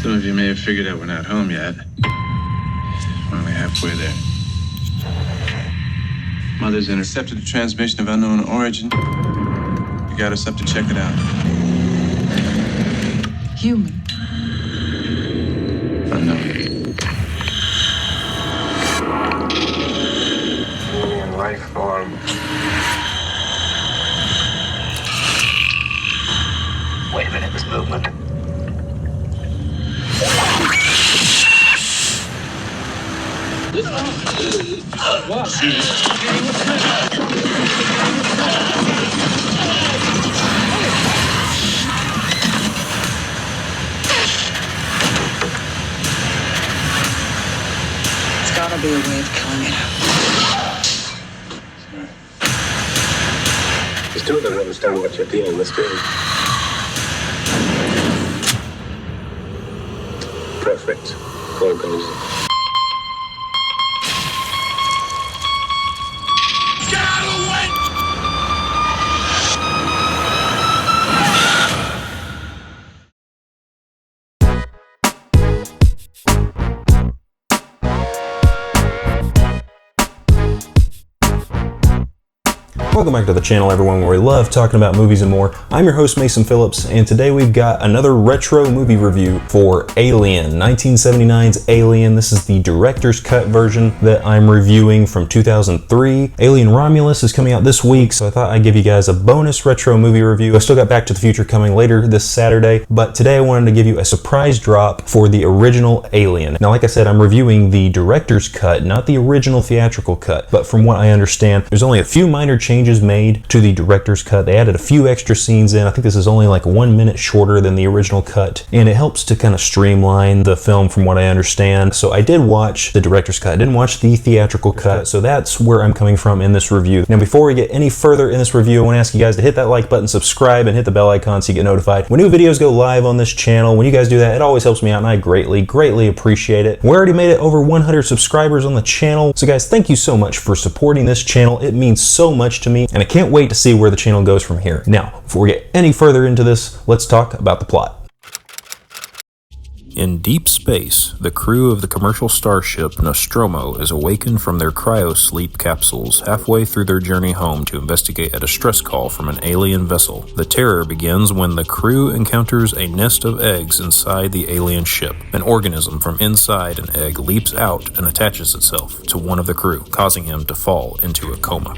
Some of you may have figured out we're not home yet. We're only halfway there. Mother's intercepted a transmission of unknown origin. You got us up to check it out. Human. Unknown. Alien life form. Wait a minute, this movement. What? There's gotta be a way of killing it. You still don't understand what you're dealing with, do you? Perfect. Call goes. Welcome back to the channel, everyone, where we love talking about movies and more. I'm your host, Mason Phillips, and today we've got another retro movie review for Alien, 1979's Alien. This is the director's cut version that I'm reviewing from 2003. Alien Romulus is coming out this week, so I thought I'd give you guys a bonus retro movie review. I still got Back to the Future coming later this Saturday, but today I wanted to give you a surprise drop for the original Alien. Now, like I said, I'm reviewing the director's cut, not the original theatrical cut, but from what I understand, there's only a few minor changes made to the director's cut. They added a few extra scenes in. I think this is only like 1 minute shorter than the original cut, and it helps to kind of streamline the film from what I understand. So I did watch the director's cut. I didn't watch the theatrical cut, so that's where I'm coming from in this review. Now, before we get any further in this review, I want to ask you guys to hit that like button, subscribe, and hit the bell icon so you get notified when new videos go live on this channel. When you guys do that, it always helps me out, and I greatly appreciate it. We already made it over 100 subscribers on the channel, so guys, thank you so much for supporting this channel. It means so much to me, and I can't wait to see where the channel goes from here. Now, before we get any further into this, let's talk about the plot. In deep space, the crew of the commercial starship Nostromo is awakened from their cryo-sleep capsules halfway through their journey home to investigate a distress call from an alien vessel. The terror begins when the crew encounters a nest of eggs inside the alien ship. An organism from inside an egg leaps out and attaches itself to one of the crew, causing him to fall into a coma.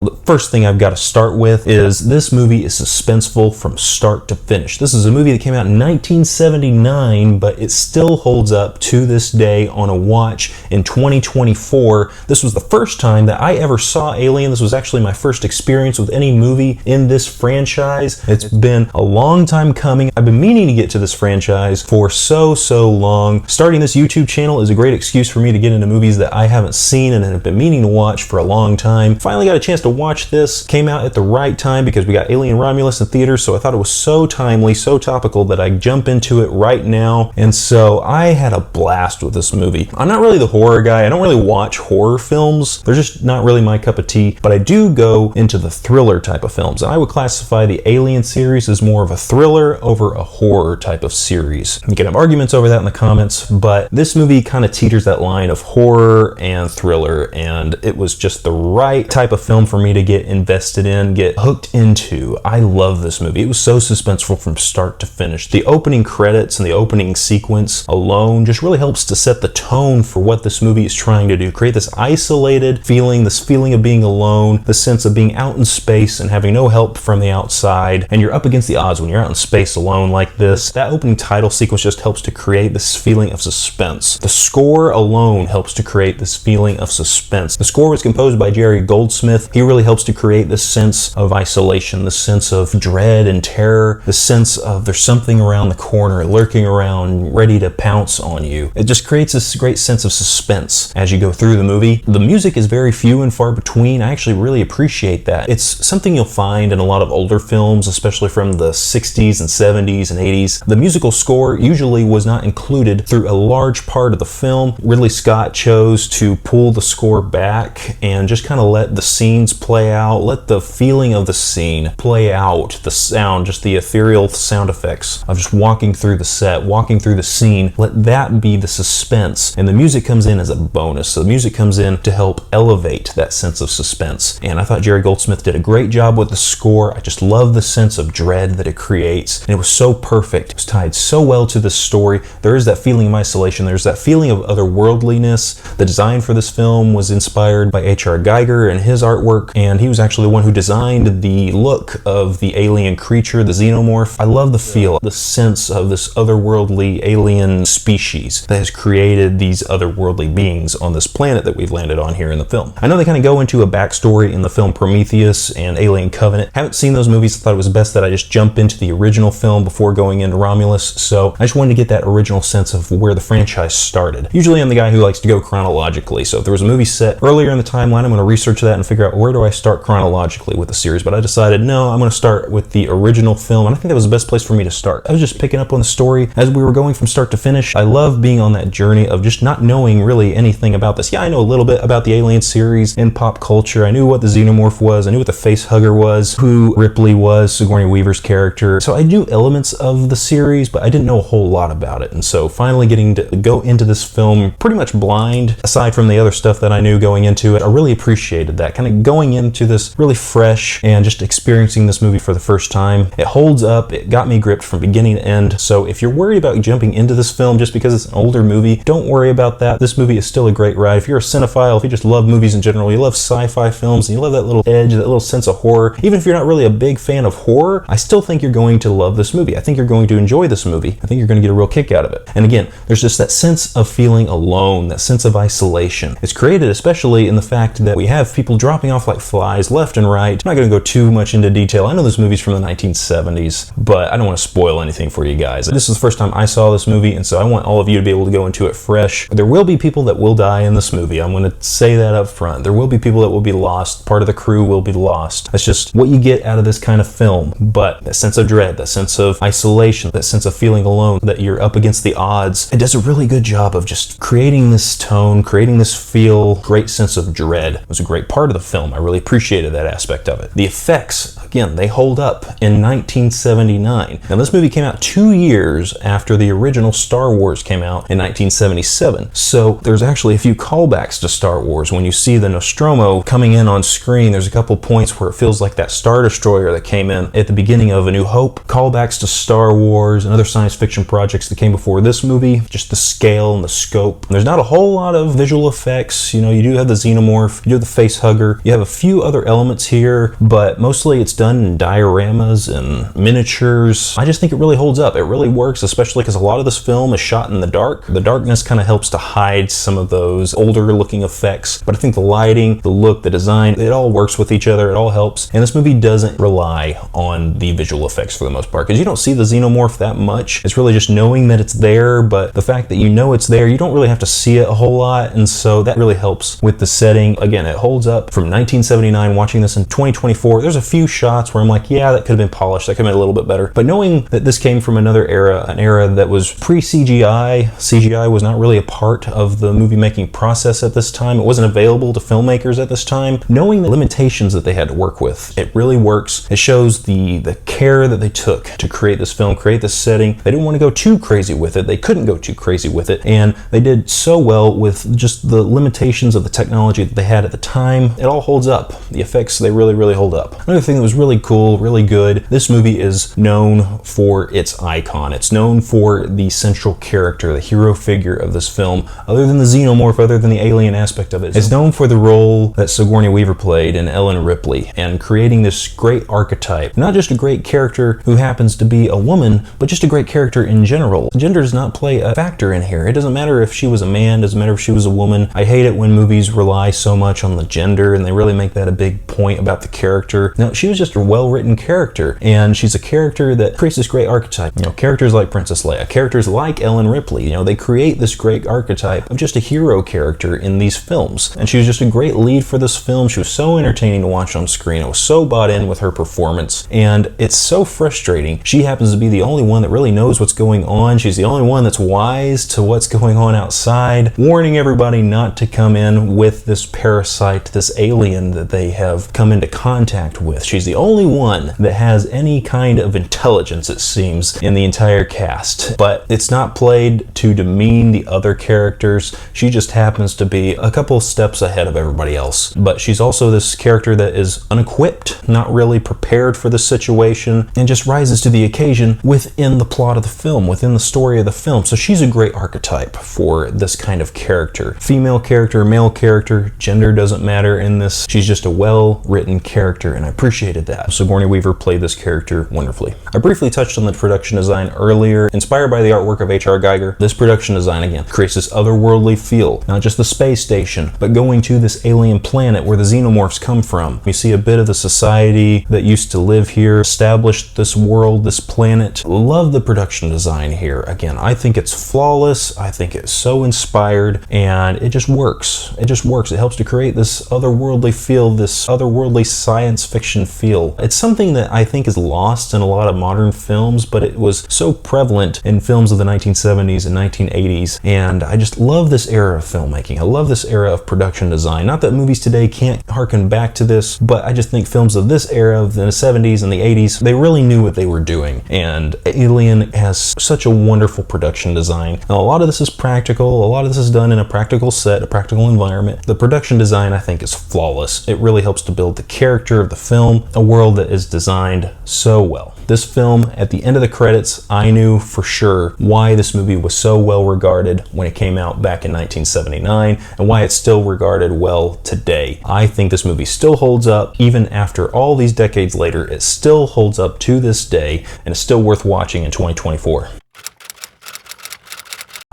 The first thing I've got to start with is this movie is suspenseful from start to finish. This is a movie that came out in 1979, but it still holds up to this day on a watch in 2024. This was the first time that I ever saw Alien. This was actually my first experience with any movie in this franchise. It's been a long time coming. I've been meaning to get to this franchise for so long. Starting this YouTube channel is a great excuse for me to get into movies that I haven't seen and have been meaning to watch for a long time. Finally got a chance to watch this. Came out at the right time because we got Alien Romulus in theaters, so I thought it was so timely, so topical that I jump into it right now. And so I had a blast with this movie. I'm not really the horror guy. I don't really watch horror films. They're just not really my cup of tea, but I do go into the thriller type of films. And I would classify the Alien series as more of a thriller over a horror type of series. You can have arguments over that in the comments, but this movie kind of teeters that line of horror and thriller, and it was just the right type of film for me to get invested in, get hooked into. I love this movie. It was so suspenseful from start to finish. The opening credits and the opening sequence alone just really helps to set the tone for what this movie is trying to do. Create this isolated feeling, this feeling of being alone, the sense of being out in space and having no help from the outside, and you're up against the odds when you're out in space alone like this. That opening title sequence just helps to create this feeling of suspense. The score alone helps to create this feeling of suspense. The score was composed by Jerry Goldsmith. He really helps to create this sense of isolation, this sense of dread and terror, the sense of there's something around the corner, lurking around, ready to pounce on you. It just creates this great sense of suspense as you go through the movie. The music is very few and far between. I actually really appreciate that. It's something you'll find in a lot of older films, especially from the 60s and 70s and 80s. The musical score usually was not included through a large part of the film. Ridley Scott chose to pull the score back and just kind of let the scenes play out. Let the feeling of the scene play out. The sound, just the ethereal sound effects of just walking through the set, walking through the scene. Let that be the suspense. And the music comes in as a bonus. So the music comes in to help elevate that sense of suspense. And I thought Jerry Goldsmith did a great job with the score. I just love the sense of dread that it creates. And it was so perfect. It was tied so well to the story. There is that feeling of isolation. There's that feeling of otherworldliness. The design for this film was inspired by H.R. Geiger and his artwork, and he was actually the one who designed the look of the alien creature, the xenomorph. I love the feel, the sense of this otherworldly alien species that has created these otherworldly beings on this planet that we've landed on here in the film. I know they kind of go into a backstory in the film Prometheus and Alien Covenant. Haven't seen those movies. I thought it was best that I just jump into the original film before going into Romulus, so I just wanted to get that original sense of where the franchise started. Usually I'm the guy who likes to go chronologically, so if there was a movie set earlier in the timeline, I'm going to research that and figure out where do I start chronologically with the series, but I decided no, I'm going to start with the original film, and I think that was the best place for me to start. I was just picking up on the story as we were going from start to finish. I love being on that journey of just not knowing really anything about this. Yeah, I know a little bit about the Alien series in pop culture. I knew what the Xenomorph was, I knew what the face hugger was, who Ripley was, Sigourney Weaver's character, so I knew elements of the series, but I didn't know a whole lot about it. And so finally getting to go into this film pretty much blind, aside from the other stuff that I knew going into it, I really appreciated that. Kind of going into this really fresh and just experiencing this movie for the first time. It holds up. It got me gripped from beginning to end. So if you're worried about jumping into this film just because it's an older movie, don't worry about that. This movie is still a great ride. If you're a cinephile, if you just love movies in general, you love sci-fi films, and you love that little edge, that little sense of horror, even if you're not really a big fan of horror, I still think you're going to love this movie. I think you're going to enjoy this movie. I think you're going to get a real kick out of it. And again, there's just that sense of feeling alone, that sense of isolation. It's created especially in the fact that we have people dropping off like flies left and right. I'm not going to go too much into detail. I know this movie's from the 1970s, but I don't want to spoil anything for you guys. This is the first time I saw this movie, and so I want all of you to be able to go into it fresh. There will be people that will die in this movie. I'm going to say that up front. There will be people that will be lost. Part of the crew will be lost. That's just what you get out of this kind of film. But that sense of dread, that sense of isolation, that sense of feeling alone, that you're up against the odds, it does a really good job of just creating this tone, creating this feel, great sense of dread. It was a great part of the film. I really appreciated that aspect of it. The effects, again, they hold up in 1979. Now this movie came out 2 years after the original Star Wars came out in 1977. So there's actually a few callbacks to Star Wars. When you see the Nostromo coming in on screen, there's a couple points where it feels like that Star Destroyer that came in at the beginning of A New Hope. Callbacks to Star Wars and other science fiction projects that came before this movie. Just the scale and the scope. And there's not a whole lot of visual effects. You know, you do have the Xenomorph, you do have the face hugger, you have a few other elements here, but mostly it's done in dioramas and miniatures. I just think it really holds up. It really works, especially because a lot of this film is shot in the dark. The darkness kind of helps to hide some of those older looking effects, but I think the lighting, the look, the design, it all works with each other. It all helps. And this movie doesn't rely on the visual effects for the most part, because you don't see the Xenomorph that much. It's really just knowing that it's there, but the fact that you know it's there, you don't really have to see it a whole lot, and so that really helps with the setting. Again, it holds up from 1979. Watching this in 2024, there's a few shots where I'm like, yeah, that could have been polished, that could have been a little bit better. But knowing that this came from another era, an era that was pre-CGI, CGI was not really a part of the movie making process at this time. It wasn't available to filmmakers at this time. Knowing the limitations that they had to work with, it really works. It shows the care that they took to create this film, create this setting. They didn't want to go too crazy with it. They couldn't go too crazy with it, and they did so well with just the limitations of the technology that they had at the time. It all holds up. The effects, they really, really hold up. Another thing that was really cool, really good, this movie is known for its icon. It's known for the central character, the hero figure of this film, other than the Xenomorph, other than the alien aspect of it. It's known for the role that Sigourney Weaver played in Ellen Ripley, and creating this great archetype. Not just a great character who happens to be a woman, but just a great character in general. Gender does not play a factor in here. It doesn't matter if she was a man, doesn't matter if she was a woman. I hate it when movies rely so much on the gender and they really make that a big point about the character. No, she was just a well-written character, and she's a character that creates this great archetype. You know, characters like Princess Leia, characters like Ellen Ripley, you know, they create this great archetype of just a hero character in these films. And she was just a great lead for this film. She was so entertaining to watch on screen. I was so bought in with her performance, and it's so frustrating. She happens to be the only one that really knows what's going on. She's the only one that's wise to what's going on outside, warning everybody not to come in with this parasite, this alien alien that they have come into contact with. She's the only one that has any kind of intelligence, it seems, in the entire cast. But it's not played to demean the other characters. She just happens to be a couple steps ahead of everybody else. But she's also this character that is unequipped, not really prepared for the situation, and just rises to the occasion within the plot of the film, within the story of the film. So she's a great archetype for this kind of character. Female character, male character, gender doesn't matter in this. She's just a well-written character, and I appreciated that. Sigourney Weaver played this character wonderfully. I briefly touched on the production design earlier. Inspired by the artwork of H.R. Geiger, this production design, again, creates this otherworldly feel. Not just the space station, but going to this alien planet where the xenomorphs come from. You see a bit of the society that used to live here, established this world, this planet. Love the production design here. Again, I think it's flawless. I think it's so inspired, and it just works. It just works. It helps to create this otherworldly feel, this otherworldly science fiction feel. It's something that I think is lost in a lot of modern films, but it was so prevalent in films of the 1970s and 1980s, and I just love this era of filmmaking. I love this era of production design. Not that movies today can't harken back to this, but I just think films of this era, of the 70s and the 80s, they really knew what they were doing, and Alien has such a wonderful production design. Now, a lot of this is practical. A lot of this is done in a practical set, a practical environment. The production design, I think, is flawless. It really helps to build the character of the film, a world that is designed so well. This film, at the end of the credits, I knew for sure why this movie was so well regarded when it came out back in 1979 and why it's still regarded well today. I think this movie still holds up even after all these decades later. It still holds up to this day and is still worth watching in 2024.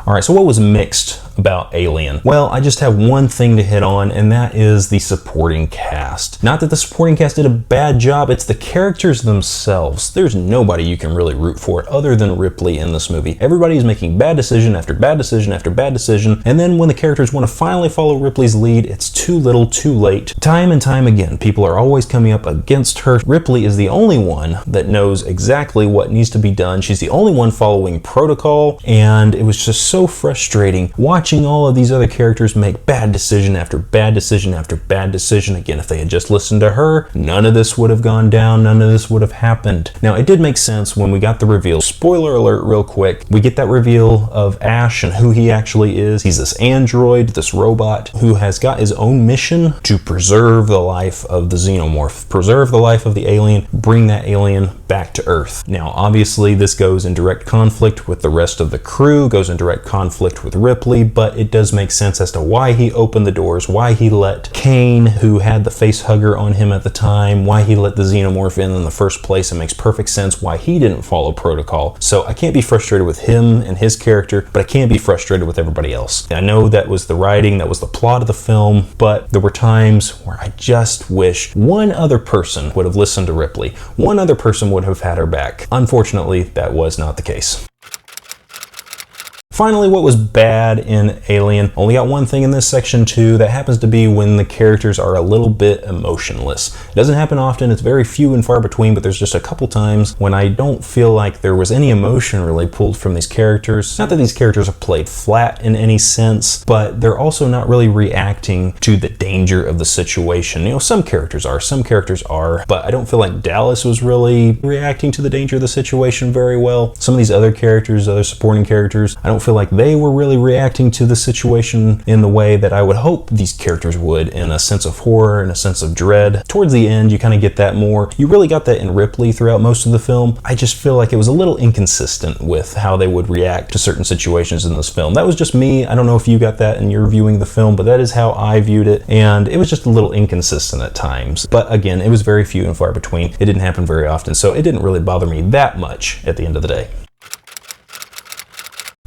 Alright, so what was mixed about Alien? Well, I just have one thing to hit on, and that is the supporting cast. Not that the supporting cast did a bad job, it's the characters themselves. There's nobody you can really root for other than Ripley in this movie. Everybody is making bad decision after bad decision after bad decision, and then when the characters want to finally follow Ripley's lead, it's too little too late. Time and time again, people are always coming up against her. Ripley is the only one that knows exactly what needs to be done. She's the only one following protocol, and it was just so frustrating watching all of these other characters make bad decision after bad decision after bad decision. Again, if they had just listened to her, none of this would have gone down, none of this would have happened. Now, it did make sense when we got the reveal. Spoiler alert real quick. We get that reveal of Ash and who he actually is. He's this android, this robot, who has got his own mission to preserve the life of the xenomorph, preserve the life of the alien, bring that alien back to Earth. Now, obviously, this goes in direct conflict with the rest of the crew, goes in direct conflict with Ripley, but it does make sense as to why he opened the doors, why he let Kane, who had the face hugger on him at the time, why he let the xenomorph in the first place. It makes perfect sense why he didn't follow protocol. So I can't be frustrated with him and his character, but I can be frustrated with everybody else. I know that was the writing, that was the plot of the film, but there were times where I just wish one other person would have listened to Ripley. One other person would have had her back. Unfortunately, that was not the case. Finally, what was bad in Alien? Only got one thing in this section too. That happens to be when the characters are a little bit emotionless. It doesn't happen often, it's very few and far between, but there's just a couple times when I don't feel like there was any emotion really pulled from these characters. Not that these characters are played flat in any sense, but they're also not really reacting to the danger of the situation. You know, some characters are, but I don't feel like Dallas was really reacting to the danger of the situation very well. Some of these other characters, other supporting characters, I don't feel like they were really reacting to the situation in the way that I would hope these characters would, in a sense of horror and a sense of dread. Towards the end, you kind of get that more. You really got that in Ripley throughout most of the film. I just feel like it was a little inconsistent with how they would react to certain situations in this film. That was just me. I don't know if you got that in your viewing the film, but that is how I viewed it, and it was just a little inconsistent at times. But again, it was very few and far between. It didn't happen very often, so it didn't really bother me that much at the end of the day.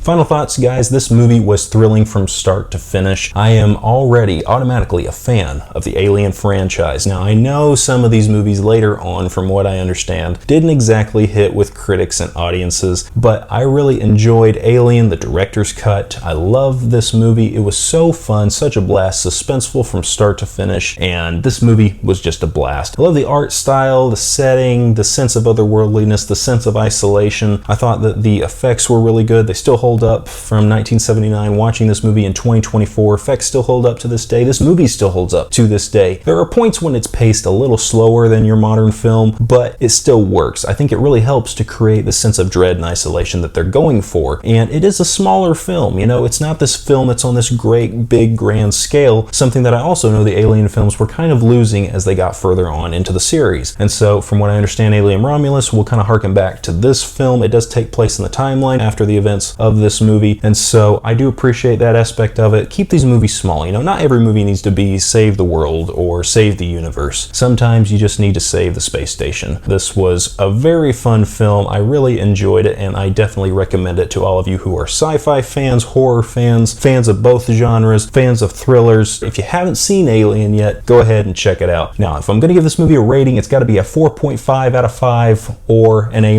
Final thoughts, guys. This movie was thrilling from start to finish. I am already automatically a fan of the Alien franchise. Now, I know some of these movies later on, from what I understand, didn't exactly hit with critics and audiences, but I really enjoyed Alien, the director's cut. I love this movie. It was so fun, such a blast, suspenseful from start to finish, and this movie was just a blast. I love the art style, the setting, the sense of otherworldliness, the sense of isolation. I thought that the effects were really good. They still hold hold up from 1979, watching this movie in 2024. Effects still hold up to this day. This movie still holds up to this day. There are points when it's paced a little slower than your modern film, but it still works. I think it really helps to create the sense of dread and isolation that they're going for. And it is a smaller film, you know, it's not this film that's on this great, big, grand scale, something that I also know the Alien films were kind of losing as they got further on into the series. And so, from what I understand, Alien Romulus will kind of harken back to this film. It does take place in the timeline after the events of this movie, and so I do appreciate that aspect of it. Keep these movies small, you know, not every movie needs to be save the world or save the universe. Sometimes you just need to save the space station. This was a very fun film. I really enjoyed it, and I definitely recommend it to all of you who are sci-fi fans, horror fans, fans of both genres, fans of thrillers. If you haven't seen Alien yet, go ahead and check it out. Now, if I'm going to give this movie a rating, it's got to be a 4.5 out of 5 or an A-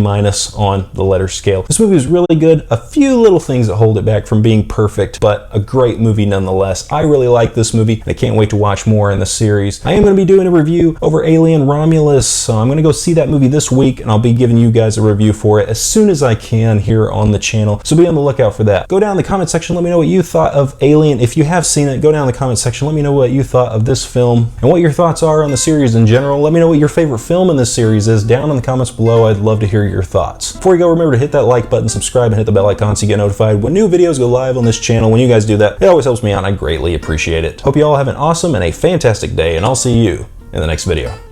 on the letter scale. This movie is really good. A few little things that hold it back from being perfect, but a great movie nonetheless. I really like this movie, and I can't wait to watch more in the series. I am going to be doing a review over Alien Romulus, so I'm going to go see that movie this week, and I'll be giving you guys a review for it as soon as I can here on the channel, so be on the lookout for that. Go down in the comment section, let me know what you thought of Alien. If you have seen it, go down in the comment section, let me know what you thought of this film, and what your thoughts are on the series in general. Let me know what your favorite film in this series is down in the comments below. I'd love to hear your thoughts. Before you go, remember to hit that like button, subscribe, and hit the bell icon so you get notified when new videos go live on this channel. When you guys do that, it always helps me out, and I greatly appreciate it. Hope you all have an awesome and a fantastic day, and I'll see you in the next video.